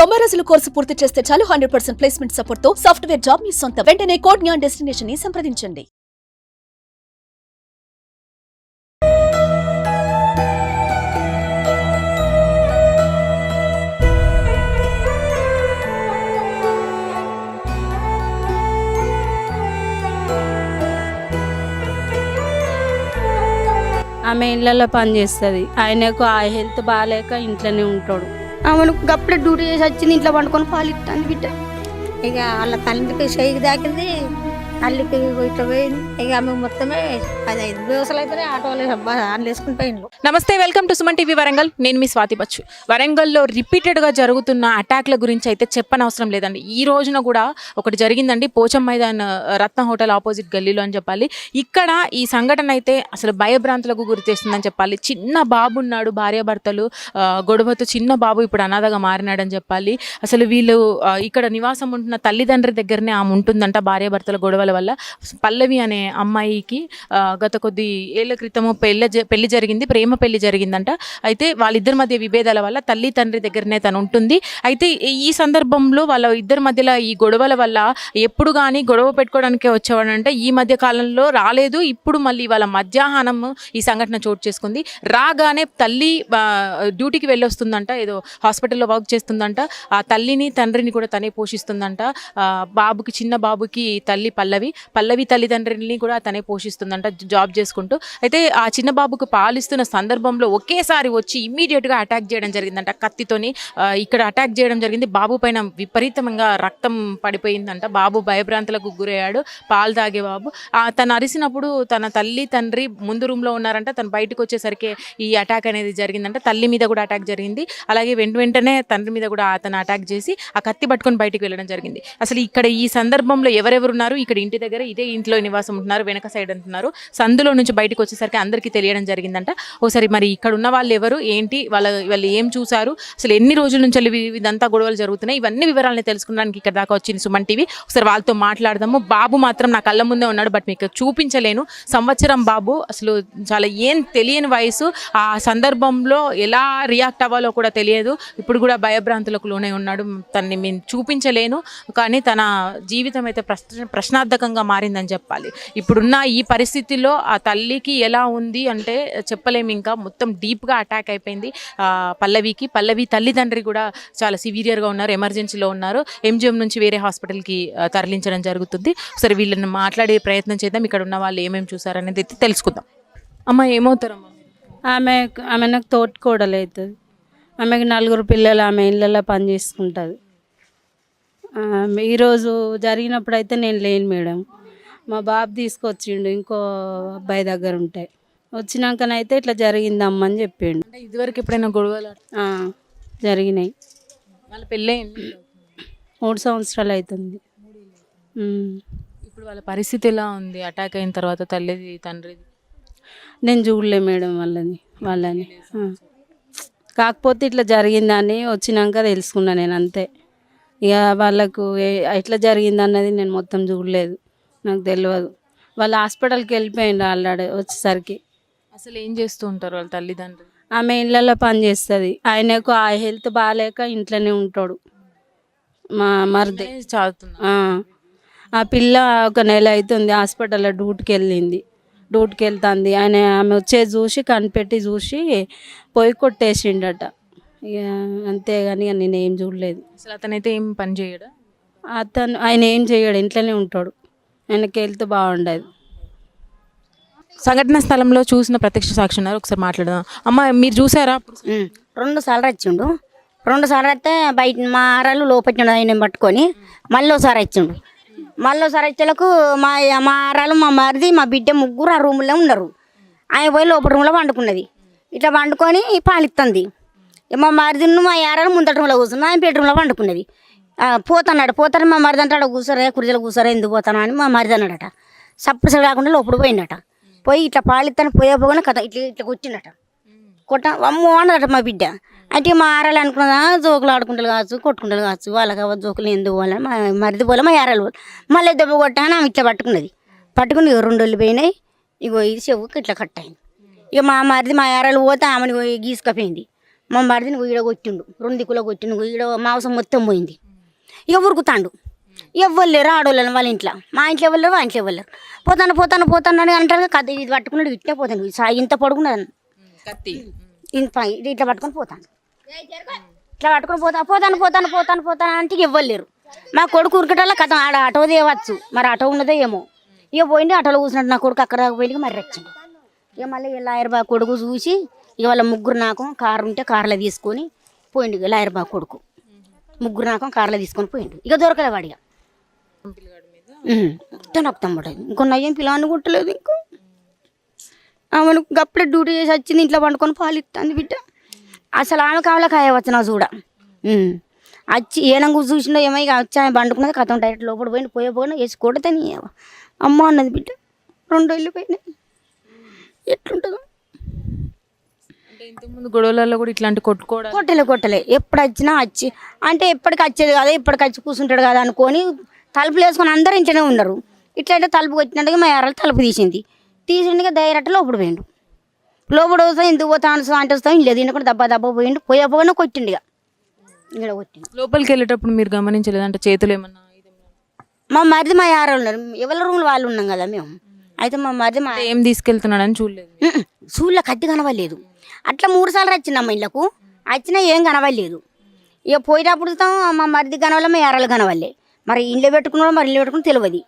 90 రోజుల కోర్సు పూర్తి చేస్తే చాలు 100% ప్లేస్మెంట్ సపోర్ట్ తో సాఫ్ట్వేర్ జాబ్ మీ సొంతం. వెంటనే కోడ్ జ్ఞాన్ డెస్టినేషన్ ని సంప్రదించండి. ఆమె ఇళ్ళల్లో పని చేస్తుంది. ఆయనకు ఆ హెల్త్ బాగాలేక ఇంట్లోనే ఉంటాడు. ఆమెను అప్పుడే డ్యూటీ చేసి వచ్చింది, ఇంట్లో పండుకొని పాలు ఇస్తాను బిడ్డ. ఇక వాళ్ళ తల్లికి షేక్ దాకింది, తల్లికి ఇట్లా పోయింది. ఇక ఆమె మొత్తమే 15 ദിവసాలు అయితే ఆటోలు వేసుకుని పోయిండు. నమస్తే, welcome to Suman TV Warangal. నేను మీ స్వాతి బచ్చు. వరంగల్లో రిపీటెడ్గా జరుగుతున్న అటాక్ల గురించి అయితే చెప్పనవసరం లేదండి. ఈ రోజున కూడా ఒకటి జరిగిందండి, పోచం మైదాన్ రత్న హోటల్ ఆపోజిట్ గల్లీలో అని చెప్పాలి. ఇక్కడ ఈ సంఘటన అయితే అసలు భయభ్రాంతులకు గురి చేస్తుందని చెప్పాలి. చిన్న బాబు ఉన్నాడు, భార్యాభర్తలు గొడవతో చిన్న బాబు ఇప్పుడు అనాథగా మారినాడని చెప్పాలి. అసలు వీళ్ళు ఇక్కడ నివాసం ఉంటున్న తల్లిదండ్రి దగ్గరనే ఆమె ఉంటుందంట. భార్యాభర్తల గొడవల వల్ల పల్లవి అనే అమ్మాయికి గత కొద్ది ఏళ్ల క్రితము పెళ్లి జరిగింది, ప్రేమ పెళ్లి జరిగిందంట. అయితే వాళ్ళిద్దరి మధ్య విభేదాల వల్ల తల్లి తండ్రి దగ్గరనే తను ఉంటుంది. అయితే ఈ సందర్భంలో వాళ్ళ ఇద్దరి మధ్యలో ఈ గొడవల వల్ల ఎప్పుడు కానీ గొడవ పెట్టుకోవడానికే వచ్చేవాడంటే ఈ మధ్య కాలంలో రాలేదు. ఇప్పుడు మళ్ళీ వాళ్ళ మధ్యాహ్నం ఈ సంఘటన చోటు చేసుకుంది. రాగానే తల్లి డ్యూటీకి వెళ్ళొస్తుందంట, ఏదో హాస్పిటల్లో వర్క్ చేస్తుందంట. ఆ తల్లిని తండ్రిని కూడా తనే పోషిస్తుందంట. బాబుకి, చిన్న బాబుకి తల్లి పల్లవి తల్లిదండ్రులని కూడా తనే పోషిస్తుందంట జాబ్ చేసుకుంటూ. అయితే ఆ చిన్న బాబుకు పాలిస్తున్న సందర్భంలో ఒకేసారి వచ్చి ఇమ్మీడియట్గా అటాక్ చేయడం జరిగిందంట, కత్తితోని ఇక్కడ అటాక్ చేయడం జరిగింది. బాబు పైన విపరీతంగా రక్తం పడిపోయిందంట. బాబు భయభ్రాంతులకు గురయ్యాడు, పాలు తాగే బాబు. తను అరిసినప్పుడు తన తల్లి తండ్రి ముందు రూమ్లో ఉన్నారంట. తను బయటకు వచ్చేసరికి ఈ అటాక్ అనేది జరిగిందంట. తల్లి మీద కూడా అటాక్ జరిగింది, అలాగే వెంటనే తండ్రి మీద కూడా అతను అటాక్ చేసి ఆ కత్తి పట్టుకొని బయటకు వెళ్ళడం జరిగింది. అసలు ఇక్కడ ఈ సందర్భంలో ఎవరెవరు ఉన్నారు, ఇక్కడ ఇంటి దగ్గర ఇదే ఇంట్లో నివాసం ఉంటున్నారు, వెనక సైడ్ అంటున్నారు. సందులో నుంచి బయటకు వచ్చేసరికి అందరికీ తెలియడం జరిగిందంట. ఒకసారి మరి ఇక్కడ ఉన్న వాళ్ళు ఎవరు, ఏంటి, వాళ్ళు ఏం చూసారు, అసలు ఎన్ని రోజుల నుంచి ఇదంతా గొడవలు జరుగుతున్నాయి, ఇవన్నీ వివరాలని తెలుసుకోవడానికి ఇక్కడ దాకా వచ్చింది సుమన్ టీవీ. ఒకసారి వాళ్ళతో మాట్లాడదాము. బాబు మాత్రం నా కళ్ళ ముందే ఉన్నాడు, బట్ మీకు చూపించలేను. సంవత్సరం బాబు, అసలు చాలా ఏం తెలియని వయసు. ఆ సందర్భంలో ఎలా రియాక్ట్ అవ్వాలో కూడా తెలియదు. ఇప్పుడు కూడా భయభ్రాంతులకు లోనే ఉన్నాడు. తనని మేము చూపించలేను, కానీ తన జీవితం అయితే ప్రశ్నార్థకంగా మారిందని చెప్పాలి. ఇప్పుడున్న ఈ పరిస్థితిలో ఆ తల్లికి ఎలా ఉంది అంటే చెప్పలేము. ఇంకా మొత్తం డీప్గా అటాక్ అయిపోయింది పల్లవి తల్లిదండ్రి కూడా చాలా సివియర్గా ఉన్నారు, ఎమర్జెన్సీలో ఉన్నారు. ఎంజిఎం నుంచి వేరే హాస్పిటల్కి తరలించడం జరుగుతుంది. ఒకసారి వీళ్ళని మాట్లాడే ప్రయత్నం చేద్దాం. ఇక్కడ ఉన్న వాళ్ళు ఏమేమి చూసారనేది తెలుసుకుందాం. అమ్మ, ఏమవుతారమ్మా? ఆమె నాకు తోటికోడలు అవుతుంది. ఆమెకి 4 పిల్లలు, ఆమె ఇళ్ళల్లో పని చేసుకుంటుంది. ఈరోజు జరిగినప్పుడు అయితే నేను లేను మేడం. మా బాబు తీసుకొచ్చిండు ఇంకో అబ్బాయి దగ్గర ఉంటే. వచ్చినాకనైతే ఇట్లా జరిగిందమ్మని చెప్పిండు. ఇదివరకు ఎప్పుడైనా గొడవలు జరిగినాయి. వాళ్ళ పెళ్ళి 3 సంవత్సరాలు అవుతుంది. ఇప్పుడు వాళ్ళ పరిస్థితి ఎలా ఉంది అటాక్ అయిన తర్వాత, తల్లిది తండ్రిది? నేను చూడలే మేడం వాళ్ళని. కాకపోతే ఇట్లా జరిగిందని వచ్చినాక తెలుసుకున్నా నేను, అంతే. ఇక వాళ్ళకు ఎట్లా జరిగింది అన్నది నేను మొత్తం చూడలేదు, నాకు తెలియదు. వాళ్ళు హాస్పిటల్కి వెళ్ళిపోయిండు ఆల్రెడీ వచ్చేసరికి. అసలు ఏం చేస్తూ ఉంటారు వాళ్ళ తల్లిదండ్రులు? ఆమె ఇళ్ళల్లో పని చేస్తుంది. ఆయనకు ఆ హెల్త్ బాగాలేక ఇంట్లోనే ఉంటాడు. మా మరిది చదువుతున్నా. ఆ పిల్ల 1 నెల అవుతుంది హాస్పిటల్లో డ్యూటీకి వెళ్తుంది. ఆమె వచ్చేది చూసి కనిపెట్టి చూసి పొయ్యి కొట్టేసిండట. ఇక అంతేగాని నేను ఏం చూడలేదు. అసలు అతనైతే ఏం పని చేయడా? ఆయన ఏం చేయడు, ఇంట్లోనే ఉంటాడు. ఆయనకి హెల్త్ బాగుండదు. సంఘటన స్థలంలో చూసిన ప్రత్యక్ష సాక్షి ఉన్నారు, ఒకసారి మాట్లాడదాం. అమ్మ, మీరు చూసారా? 2 సార్లు వచ్చిండు. 2 సార్లు అయితే బయట మా ఆరాలు లోపెట్టిండు ఆయన పట్టుకొని. మళ్ళీ ఒకసారి వచ్చిండు. వచ్చేలకు మా ఆరాలు, మా మరిది, మా బిడ్డ ముగ్గురు ఆ రూమ్లో ఉన్నారు. ఆయన పోయి లోపల రూమ్లో వండుకున్నది. ఇట్లా వండుకొని పాలిస్తుంది. మా మరిదిను మా ఆరాలు ముందట రూమ్లో కూర్చున్నా, ఆయన బెడ్రూమ్లో వండుకున్నది. పోతాను మా మరిది అంటే అక్కడ కూర్చోరే, కుర్చీలో కూర్చోరా, ఎందుకు పోతాను అని మా మరిది అన్నాడట. సప్పుడు కాకుండా లోపల పోయిందట. పోయి ఇట్లా పాలిస్తాను పోగానే కథ ఇట్లా కూర్చుందట. అమ్మో అన్నదట మా బిడ్డ. అంటే మా ఆరాలు అనుకున్నదా జోకులు ఆడుకుంటారు కావచ్చు, కొట్టుకుంటారు కావచ్చు, వాళ్ళకి జోకులు ఎందుకు పోవాలి, మా మరిది పోలే, మా ఆరాలు పోలే. మళ్ళీ దెబ్బ కొట్టాను, ఆమె ఇట్లా పట్టుకున్నది. 2 రోజులు పోయినాయి. ఇగో ఇది చెవుకి ఇట్లా కట్ అయింది. ఇక మా మరిది మా ఆరాలు పోతే ఆమెను గీసుకపోయింది. మా మరిదిని ఈడ కొట్టిండు, 2 దిక్కులో కొట్టిండు, ఈడ మాంసం మొత్తం పోయింది. ఇక ఉరుకుతాండు, ఎవ్వరు లేరు ఆడవాళ్ళని వాళ్ళ ఇంట్లో, మా ఇంట్లో ఎవరు లేరు, వాళ్ళ ఇంట్లో ఎవరు లేరు. పోతాను అని అంటారు. కథ ఇది పట్టుకున్నాడు, ఇట్టే పోతాను, ఇంత పడుకున్నది కత్తి ఇట్లా పట్టుకొని పోతాను, ఇట్లా పట్టుకొని పోతాను అంటే ఎవ్వరు లేరు. మా కొడుకు ఉరికటల్లా కథ ఆడ ఆటో తేవచ్చు, మరి ఆటో ఉన్నదో ఏమో. ఇక పోయింది, ఆటోలో కూర్చున్నాడు నా కొడుకు, అక్కడ పోయింది మరి వచ్చిండు. ఇక మళ్ళీ లాయర్ బా కొడుకు చూసి ఇక వాళ్ళ ముగ్గురు నాకం కారు ఉంటే కారులో తీసుకొని పోయిండు. ఇక లాయర్ బా కొడుకు ముగ్గురు నాకం కారులో తీసుకొని పోయిండు. ఇక దొరకలే వాడిగా నొక్కుతాం పడేది. ఇంకో నయ్యం పిల్లాన్ని కుట్టలేదు. ఇంకో ఆమెను గప్పుడే డ్యూటీ చేసి వచ్చింది, ఇంట్లో పండుకొని పాలు ఇస్తుంది బిడ్డ. అసలు ఆమె కావాలా కాయవచ్చు నా చూడ వచ్చి ఏనంగా చూసిండో ఏమో. ఇక వచ్చి ఆమె పండుకున్నది, కథం డైరెక్ట్ లోపల పోయింది. పోయినా వేసి కొడితేని అమ్మ అన్నది బిడ్డ. 2 రోజులు పోయినాయి. ఎట్లుంటుందో ఇంతకుముందు గొడవలలో కూడా ఇట్లాంటి కొట్టలే ఎప్పుడు వచ్చినా వచ్చి అంటే ఎప్పటికి వచ్చేది కదా, ఇప్పటికి వచ్చి కూర్చుంటాడు కదా అనుకొని తలుపులు వేసుకొని అందరూ ఇంట్లోనే ఉన్నారు. ఇట్లయితే తలుపు వచ్చినట్టుగా మా యారాలు తలుపు తీసిండుగా డైరెక్ట్ లోపల పోయిండు. లోపల వస్తాం, ఎందుకు పోతాను అంటే వస్తాం, లేదు ఇంట్లో కూడా దబ్బా పోయిండు. పోయినా కొట్టిండు. ఇక ఇక్కడ కొట్టిండు. లోపలికి వెళ్ళేటప్పుడు మీరు గమనించలేదు అంటే చేతులు ఏమన్నా? మా మరిది మా యారాలు ఉన్నారు, ఎవరి రూమ్లో వాళ్ళు ఉన్నాం కదా మేము. అయితే మా మరిది ఏం తీసుకెళ్తున్నాడని చూడలేదు, సూళ్ళ కత్తి కనవలేదు. అట్లా 3 సార్లు వచ్చిందమ్మ ఇళ్ళకు, వచ్చినా ఏం కనవలేదు. ఇక పోయేటప్పుడు మా మరిది కనవలే, మా యారాలు కనవలే. మరి ఇంట్లో పెట్టుకున్నాడు, మరి ఇల్లు పెట్టుకుని తెలియదు.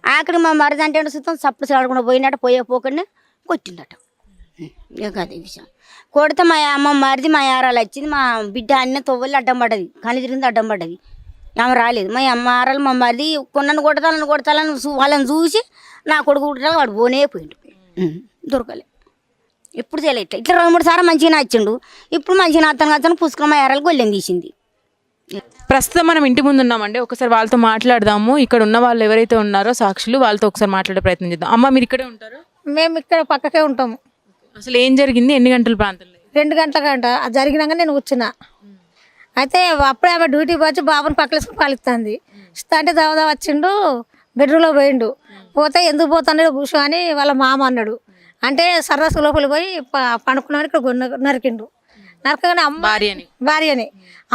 ఆఖరి మా మరిది అంటే సుతం సప్పుడు చాడకుండా పోయినట్టు పోకుండా కొట్టిండట. ఇక అదే విషయం. కొడితే మా మరిది మా యారాలు వచ్చింది, మా బిడ్డ అన్న తొవ్వలు అడ్డం పడ్డది, కళ్ళు తిరిగింది అడ్డం పడ్డది. ఆమె రాలేదు. మా అమ్మ ఆరాలు మా మరిది కొన్నను కొడతాలని వాళ్ళని చూసి నా కొడుకు కుట్టాలి, వాడు పోయిండు. దొరకలే. ఎప్పుడు చేయలే ఇట్లా 2-3 సార్లు మంచిగా వచ్చిండు. ఇప్పుడు మంచిగా అతను పుస్తకం మా యారాలు గొల్లెం తీసింది. ప్రస్తుతం మనం ఇంటి ముందు ఉన్నామండి, ఒకసారి వాళ్ళతో మాట్లాడదాము. ఇక్కడ ఉన్న వాళ్ళు ఎవరైతే ఉన్నారో సాక్షులు, వాళ్ళతో ఒకసారి మాట్లాడే ప్రయత్నం చేద్దాం. అమ్మ, మీరు ఇక్కడే ఉంటారు? మేము ఇక్కడ పక్కకే ఉంటాము. అసలు ఏం జరిగింది? ఎన్ని గంటల ప్రాంతంలో? 2 గంటల గంట జరిగినాక నేను కూర్చున్నా. అయితే అప్పుడే ఆమె డ్యూటీకి వచ్చి బాబుని పక్కలేసుకుని పాలిస్తుంది. అంటే దావదా వచ్చిండు, బెడ్రూమ్లో పోయిండు. పోతే ఎందుకు పోతాడు కూర్చో అని వాళ్ళ మామ అన్నాడు. అంటే సర్రసు లోపలి పోయి పండుకున్నామని ఇక్కడ నరికిండు. నరకగానే భార్యని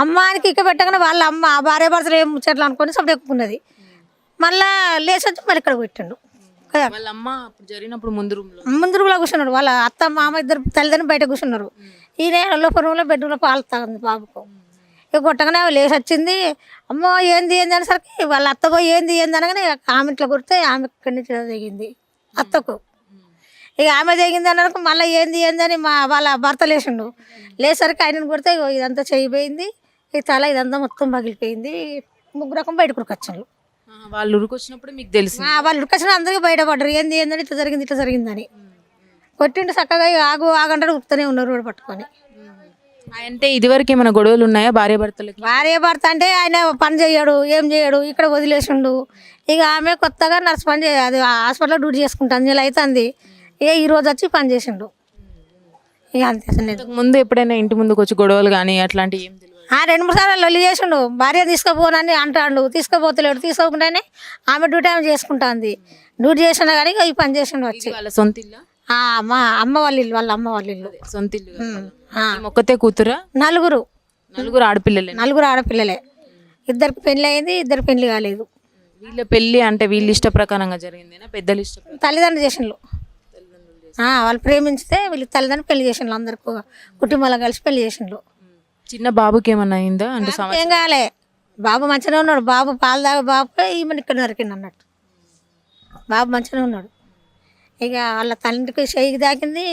అమ్మానికి ఇక్క పెట్టగానే వాళ్ళ అమ్మ భార్య భర్తలు ఏం ముచ్చట్లు అనుకొని సభ ఎక్కున్నది. మళ్ళా లేచి వచ్చి మళ్ళీ ఇక్కడ పెట్టిండు. ముందు రూమ్లో కూర్చున్నాడు. వాళ్ళ అత్త మామ ఇద్దరు తల్లిదండ్రులు బయట కూర్చున్నారు. ఈయన లోపల రూమ్లో బెడ్రూమ్లో పాలు తాగింది బాబుకు. ఇక కొట్టగానే లేచి వచ్చింది. అమ్మో ఏంది అనేసరికి వాళ్ళ అత్త పోయి ఏంది అనగానే ఆమె ఇట్లా కొడితే ఆమె ఇక్కడి నుంచి దిగింది అత్తకు. ఇక ఆమె దిగింది అన్నకు మళ్ళీ ఏంది అని వాళ్ళ భర్త లేచిండు. లేసరికి ఆయనను కొడితే ఇదంతా చేయిపోయింది, ఈ తల ఇదంతా మొత్తం పగిలిపోయింది. 3 రకం బయటకు ఉరికొచ్చారు. వాళ్ళు ఉరికొచ్చినప్పుడు మీకు తెలుసు? వాళ్ళు ఉరికొచ్చిన అందరికీ బయటపడ్డారు. ఏంది ఇట్లా జరిగిందని. కొట్టిండు చక్కగా ఆగంటాడు ఉరుకుతూనే ఉన్నారు రోడ్డు పట్టుకొని. అంటే ఇదివరకు ఏమైనా గొడవలు ఉన్నాయా భార్య భర్త అంటే ఆయన పని చేయడు, ఏం చేయడు, ఇక్కడ వదిలేసిండు. ఇక ఆమె కొత్తగా నర్సు పని అది హాస్పిటల్లో డ్యూటీ చేసుకుంటాను, నెల అవుతుంది. ఈ రోజు వచ్చి పని చేసిండు. ఇక అంతే. ముందు ఎప్పుడైనా ఇంటి ముందుకు వచ్చి గొడవలు కానీ అట్లాంటివి ఏం తెలియదు? 2-3 సార్లు లొల్లి చేసిండు. భార్య తీసుకుపోనని అంటాడు, తీసుకోపోతలేడు. తీసుకోకుండానే ఆమె డ్యూటీ ఆమె చేసుకుంటుంది. డ్యూటీ చేసినా కానీ ఈ పని చేసిండు వచ్చి. వాళ్ళ సొంత ఇల్లు? మా అమ్మ వాళ్ళ ఇల్లు, వాళ్ళ అమ్మ వాళ్ళ ఇల్లు. సొంత ఇల్లు. ఒక్కతే కూతురా? 4 ఆడపిల్లలే? 4 ఆడపిల్లలే. 2 పెళ్లి అయింది, 2 పెళ్లి కాలేదు. వీళ్ళ పెళ్లి అంటే వీళ్ళ ఇష్ట ప్రకారంగా జరిగిందేనా? పెద్దలు ఇష్టం? తల్లిదండ్రులు చేసిండ్రు. వాళ్ళు ప్రేమించితే వీళ్ళకి తల్లిదండ్రులు పెళ్లి చేసిండ్రు. అందరికి కుటుంబాలు కలిసి పెళ్లి చేసిండ్రు. చిన్న బాబుకి ఏమన్నా అయిందా? అంటే ఏం కాలే, బాబు మంచిగానే ఉన్నాడు. బాబు పాలు తాగే బాబుకే ఈమెను ఇక్కడ నరికిండు అన్నట్టు. బాబు మంచిగానే ఉన్నాడు. ఇక వాళ్ళ తల్లికి చేయికి తాకింది,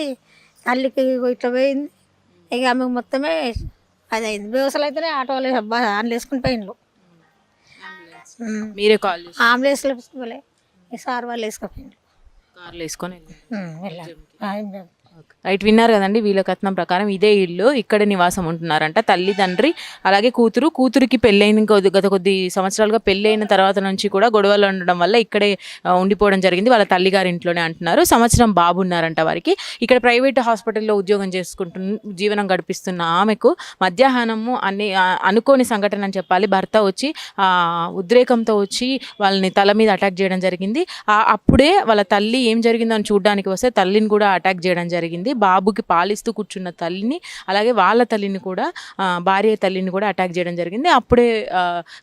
తల్లికి ఇట్లా పోయింది. ఇక ఆమెకు మొత్తమే అది అయింది. బేవసలు అయితేనే ఆటోలు ఆన్లు వేసుకుని పోయిండ్రు. మీరే కాల్ చేసి? అంబులెన్స్లో వేసుకోలే, ఈ సార్ వాళ్ళు వేసుకుపోయిండ్రు. కార్లు వేసుకొని వెళ్ళాలి. రైట్, విన్నారు కదండి. వీళ్ళ కథనం ప్రకారం ఇదే ఇల్లు, ఇక్కడే నివాసం ఉంటున్నారంట. తల్లి తండ్రి అలాగే కూతురికి పెళ్ళైన గత కొద్ది సంవత్సరాలుగా పెళ్ళైన తర్వాత నుంచి కూడా గొడవలు ఉండడం వల్ల ఇక్కడే ఉండిపోవడం జరిగింది. వాళ్ళ తల్లిగారి ఇంట్లోనే అంటున్నారు. సంవత్సరం బాబు ఉన్నారంట వారికి. ఇక్కడ ప్రైవేట్ హాస్పిటల్లో ఉద్యోగం జీవనం గడిపిస్తున్న ఆమెకు మధ్యాహ్నము అనుకోని సంఘటన అని చెప్పాలి, భర్త వచ్చి ఉద్రేకంతో వచ్చి వాళ్ళని తల మీద అటాక్ చేయడం జరిగింది. అప్పుడే వాళ్ళ తల్లి ఏం జరిగిందో అని చూడడానికి వస్తే తల్లిని కూడా అటాక్ చేయడం జరిగింది. జరిగింది. బాబుకి పాలిస్తూ కూర్చున్న తల్లిని, అలాగే వాళ్ళ తల్లిని కూడా, భార్య తల్లిని కూడా అటాక్ చేయడం జరిగింది. అప్పుడే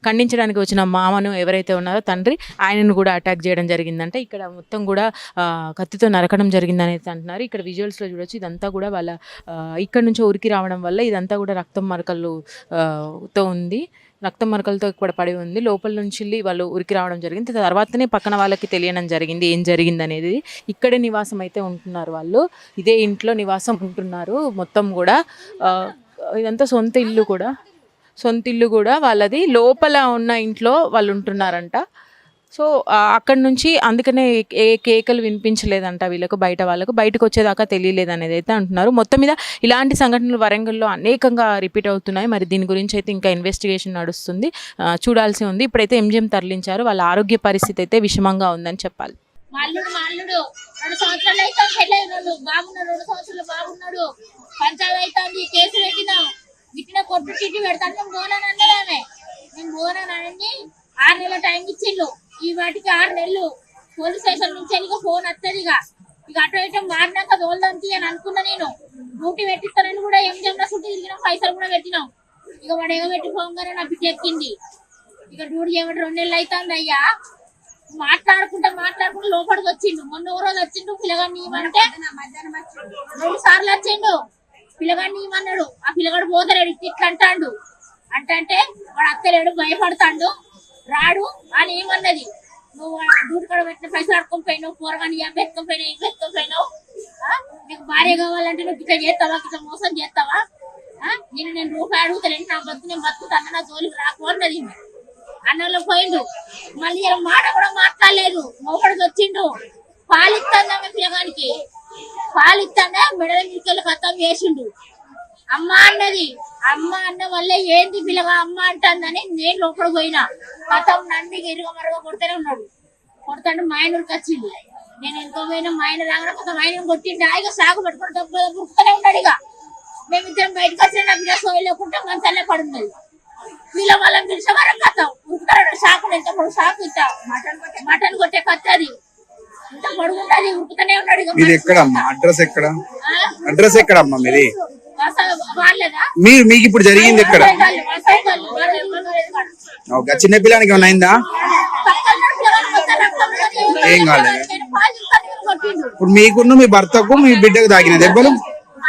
ఖండించడానికి వచ్చిన మామను ఎవరైతే ఉన్నారో తండ్రి, ఆయనను కూడా అటాక్ చేయడం జరిగిందంటే ఇక్కడ మొత్తం కూడా కత్తితో నరకడం జరిగిందని అయితే అంటున్నారు. ఇక్కడ విజువల్స్లో చూడొచ్చు, ఇదంతా కూడా వాళ్ళ ఇక్కడ నుంచి ఉరికి రావడం వల్ల ఇదంతా కూడా రక్తం మరకలతో ఉంది, రక్తం మరకలతో ఇక్కడ పడి ఉంది. లోపల నుంచి వాళ్ళు ఉరికి రావడం జరిగింది. తర్వాతనే పక్కన వాళ్ళకి తెలియడం జరిగింది ఏం జరిగింది అనేది. ఇక్కడే నివాసం అయితే ఉంటున్నారు వాళ్ళు, ఇదే ఇంట్లో నివాసం ఉంటున్నారు. మొత్తం కూడా ఇదంతా సొంత ఇల్లు కూడా వాళ్ళది. లోపల ఉన్న ఇంట్లో వాళ్ళు ఉంటున్నారంట. సో అక్కడి నుంచి అందుకనే ఏ కేకలు వినిపించలేదంట వీళ్ళకు, బయటకు వచ్చేదాకా తెలియలేదు అనేది అయితే అంటున్నారు. మొత్తం మీద ఇలాంటి సంఘటనలు వరంగల్లో అనేకంగా రిపీట్ అవుతున్నాయి. మరి దీని గురించి అయితే ఇంకా ఇన్వెస్టిగేషన్ నడుస్తుంది, చూడాల్సి ఉంది. ఇప్పుడైతే ఎంజిఎం తరలించారు. వాళ్ళ ఆరోగ్య పరిస్థితి అయితే విషమంగా ఉందని చెప్పాలి. మాల్లుడు 2 సంవత్సరాలు అయితే బాగున్నాడు, 2 సంవత్సరాలు బాగున్నాడు. పంచాయతీ అవుతుంది, కేసు పెట్టినాం, ఇట్లా కొట్టు తిట్టి పెడతాను. నేను పోనాను అన్నదామే, నేను పోనానని 6 నెలల టైం ఇచ్చిండు. ఈ వాటికి 6 నెలలు పోలీస్ స్టేషన్ నుంచి వెళ్ళి ఫోన్ వస్తుంది. ఇక అటు ఇటు మారినాక తోలుదంతి అని అనుకున్నా. నేను డ్యూటీ పెట్టిస్తానని కూడా ఎంజంలో చుట్టూ తిరిగినాం, పైసలు కూడా పెట్టినాం. ఇక వాడు ఎగబెట్టి పోగానే నా బిడ్డ ఎక్కింది. ఇక డ్యూటీ చేయబట్టి 2 నెలలు అవుతుంది అయ్యా. మాట్లాడుకుంటా లోపలికి వచ్చిండు. మొన్న ఓ రోజు వచ్చిండు, పిల్లగాడిని ఇవ్వమంటే 2 సార్లు వచ్చిండు. పిల్లగాడిని ఇవ్వమన్నాడు, ఆ పిల్లగాడు పోతలేడు, ఇట్లా అంటాడు. అంటే వాడు అత్తలేడు, భయపడతాడు, రాడు అని ఏమన్నది. నువ్వు డ్యూటీ కాడ పెట్టిన పైసలు అడుకొని పోయినావు, కూరగాని ఎత్తుకొని నీకు భార్య కావాలంటే నువ్వు ఇట్లా చేస్తావా, ఇట్లా మోసం చేస్తావా, నేను రూపాయి అడుగుతలేను, నా బతుకు నేను బతుకుతాను, నా జోలికి రాకు అన్నది. అన్నంలో పోయిండు. మళ్ళీ మాట కూడా మాట్లాడలేదు. లోపలికి వచ్చిండు, పాలిస్తాందా పిల్లగానికి, పాలిస్తాందా మెడల మీదకెళ్ళి కథం చేసిండు. అమ్మ అన్నది, అమ్మ అన్న వల్ల ఏంది పిల్లగా అమ్మ అంటుందని నేను లోపలికి పోయినా. కథం నన్ను ఇరుగ మరగ కొడుతూనే ఉన్నాడు. కొడతాడు మా ఆయనకి వచ్చిండు. నేను ఎంతో పోయినా మా ఆయన రాగానే కొత్త మా ఆయన కొట్టిండు. ఇక సాగు పెట్టుకుని దొరుకుతూనే ఉన్నాడు. ఇక మేమిద్దరం బయటకు వచ్చిన నా బిడ్డ సోయలేకుంటే మంచాలే పడున్నది. వీళ్ళ వాళ్ళని పిలిచే వరకు కథం ఉరుకుతాడు. సాకు ఎంత పొడుగు సాకు, ఇంత మటన్ కొట్టే కత్తి, అది ఇంత పొడుగుంటది, ఉరుకుతూనే ఉన్నాడు. అడ్రస్ ఎక్కడమ్మా మీది? వాళ్ళదా మీకు ఇప్పుడు జరిగింది ఎక్కడ? చిన్న పిల్లానికి ఏమైనా అయిందా? ఏం కాలేదు. ఇప్పుడు మీకున్న మీ భర్తకు మీ బిడ్డకు తాకిన దెబ్బలు?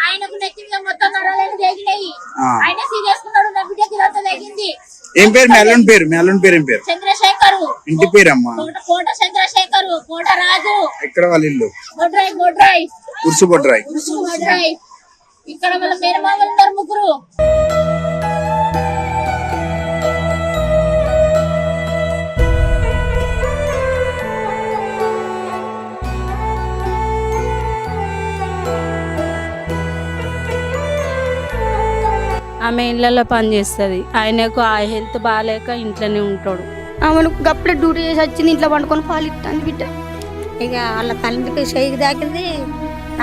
ఆయనకు నెత్తి మీద మొత్తం నరాలు తెగినాయి. ఆయన సీరియస్ ఉన్నాడు, నా బిడ్డకి ఇదంతా తెగింది. ఏం పేరు మీ అల్లుని పేరు? ఏం పేరు? చంద్రశేఖర్. ఇంటి పేరు అమ్మా? కోట చంద్రశేఖర్, కోట రాజు. ఎక్కడ వాళ్ళ ఇల్లు? బొడ్రాయి. ఉర్సు బొడ్రాయి. ఇక్కడ వాళ్ళ మేనమామలు ఉన్నారు 3. ఆమె ఇళ్ళల్లో పని చేస్తుంది, ఆయనకు ఆ హెల్త్ బాగాలేక ఇంట్లోనే ఉంటాడు. ఆమెను గప్పుడే డ్యూటీ చేసి వచ్చింది, ఇంట్లో పండుకొని పాలు ఇస్తాను బిడ్డ. ఇక వాళ్ళ తల్లికి చేయికి దాకింది,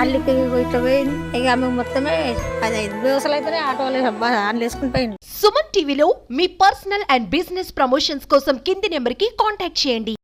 అల్లికి ఇట్లా పోయింది. ఇక ఆమె మొత్తమే 15 ദിവసాలు అయితే ఆటోలో ఆన్లు వేసుకుని పోయింది. సుమన్ టీవీలో మీ పర్సనల్ అండ్ బిజినెస్ ప్రమోషన్స్ కోసం కింది నెంబర్కి కాంటాక్ట్ చేయండి.